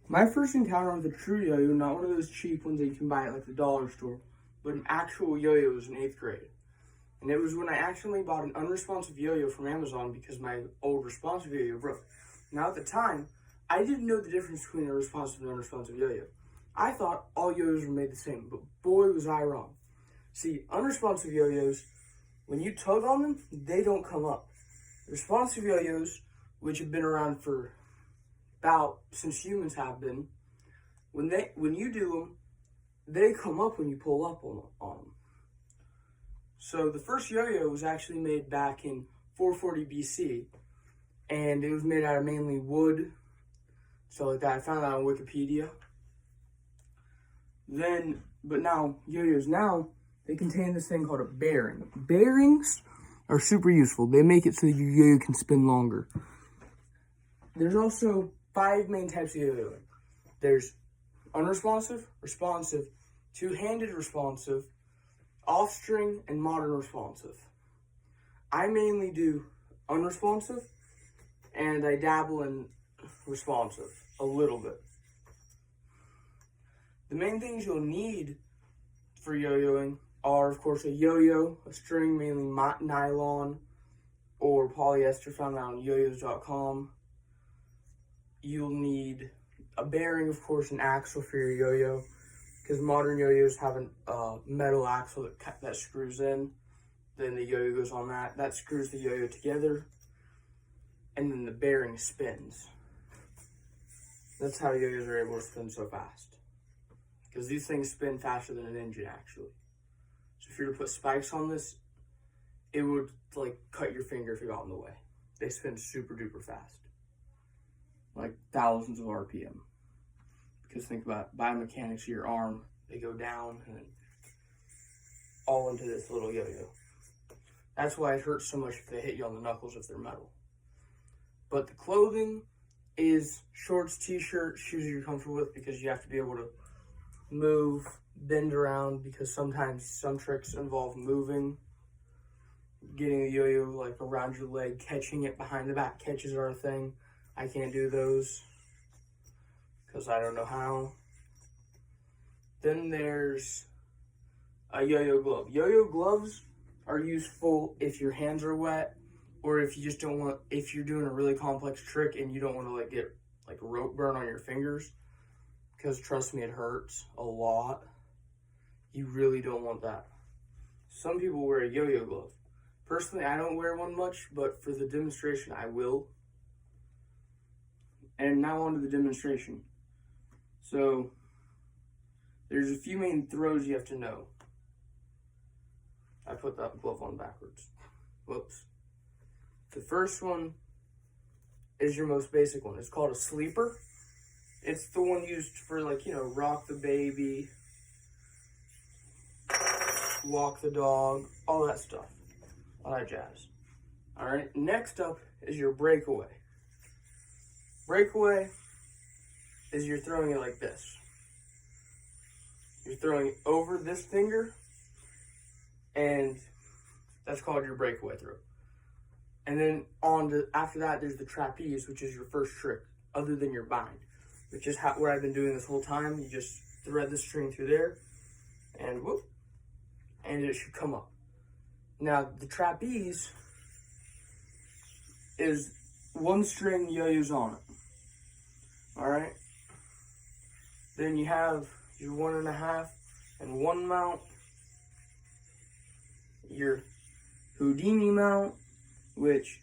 My first encounter with a true yo-yo, not one of those cheap ones that you can buy at like the dollar store, but an actual yo-yo was in 8th grade. And it was when I accidentally bought an unresponsive yo-yo from Amazon because my old responsive yo-yo broke. Now at the time, I didn't know the difference between a responsive and unresponsive yo-yo. I thought all yo-yos were made the same, but boy was I wrong. See, unresponsive yo-yos, when you tug on them, they don't come up. Responsive yo-yos, which have been around for about since humans have been, when you do them, they come up when you pull up on them. So the first yo-yo was actually made back in 440 BC, and it was made out of mainly wood, stuff like that. I found that on Wikipedia. But now, yo-yos now, they contain this thing called a bearing. Bearings are super useful. They make it so your yo-yo can spin longer. There's also 5 main types of yo-yoing. There's unresponsive, responsive, two-handed responsive, off-string, and modern responsive. I mainly do unresponsive, and I dabble in responsive a little bit. The main things you'll need for yo-yoing are, of course, a yo-yo, a string, mainly nylon or polyester, found on yoyos.com. You'll need a bearing, of course, an axle for your yo-yo, because modern yo-yos have a metal axle that screws in. Then the yo-yo goes on that. That screws the yo-yo together, and then the bearing spins. That's how yo-yos are able to spin so fast, because these things spin faster than an engine, actually. So if you were to put spikes on this, it would like cut your finger if it got in the way. They spin super duper fast, like thousands of RPM. Because think about biomechanics of your arm, they go down and then all into this little yo-yo. That's why it hurts so much if they hit you on the knuckles if they're metal. But the clothing is shorts, t-shirt, shoes you're comfortable with, because you have to be able to move, bend around, because sometimes some tricks involve moving. Getting a yo-yo like around your leg, catching it behind the back catches are a thing. I can't do those because I don't know how. Then there's a yo-yo glove. Yo-yo gloves are useful if your hands are wet, or if you just don't want, if you're doing a really complex trick and you don't want to like get like rope burn on your fingers, because trust me, it hurts a lot. You really don't want that. Some people wear a yo-yo glove. Personally, I don't wear one much, but for the demonstration, I will. And now on to the demonstration. So, there's a few main throws you have to know. I put that glove on backwards. Whoops. The first one is your most basic one. It's called a sleeper. It's the one used for, like, rock the baby, walk the dog, all that stuff. All that jazz. All right, next up is your breakaway. Breakaway is you're throwing it like this. You're throwing it over this finger, and that's called your breakaway throw. And then after that, there's the trapeze, which is your first trick, other than your bind, which is what I've been doing this whole time. You just thread the string through there, and whoop, and it should come up. Now, the trapeze is one string yo-yo's on it. All right? Then you have your 1.5 and 1 mount, your Houdini mount, which,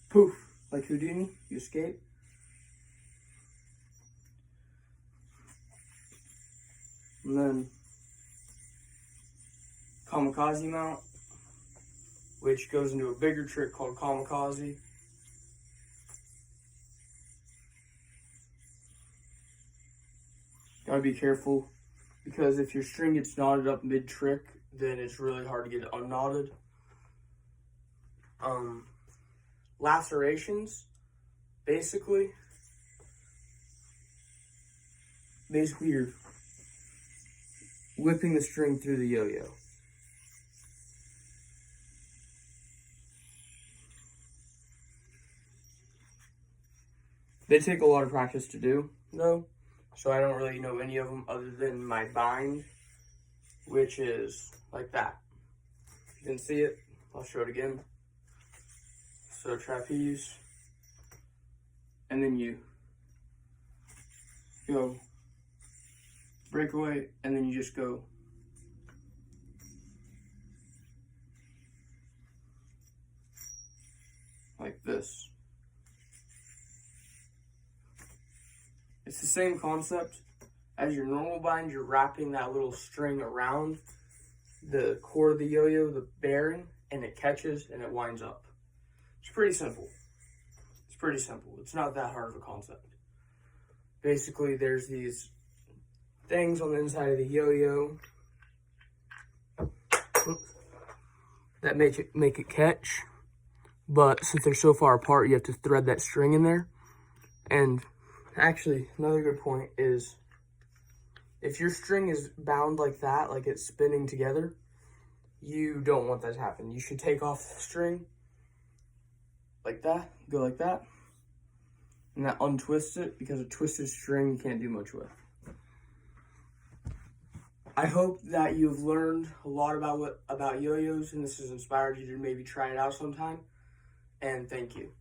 poof, like Houdini, you escape. And then kamikaze mount, which goes into a bigger trick called kamikaze. Gotta be careful, because if your string gets knotted up mid-trick, then it's really hard to get it unknotted. Lacerations, basically you're whipping the string through the yo-yo. They take a lot of practice to do, though, So I don't really know any of them other than my bind, which is like that. If you didn't see it, I'll show it again. So trapeze, and then you go breakaway, and then you just go like this. It's the same concept as your normal bind. You're wrapping that little string around the core of the yo-yo, the bearing, and it catches and it winds up. It's pretty simple. It's pretty simple. It's not that hard of a concept. Basically, there's these things on the inside of the yo-yo that make it catch. But since they're so far apart, you have to thread that string in there. And actually, another good point is if your string is bound like that, like it's spinning together, you don't want that to happen. You should take off the string like that, go like that, and that untwists it, because a twisted string you can't do much with. I hope that you've learned a lot about yo-yos, and this has inspired you to maybe try it out sometime. And thank you.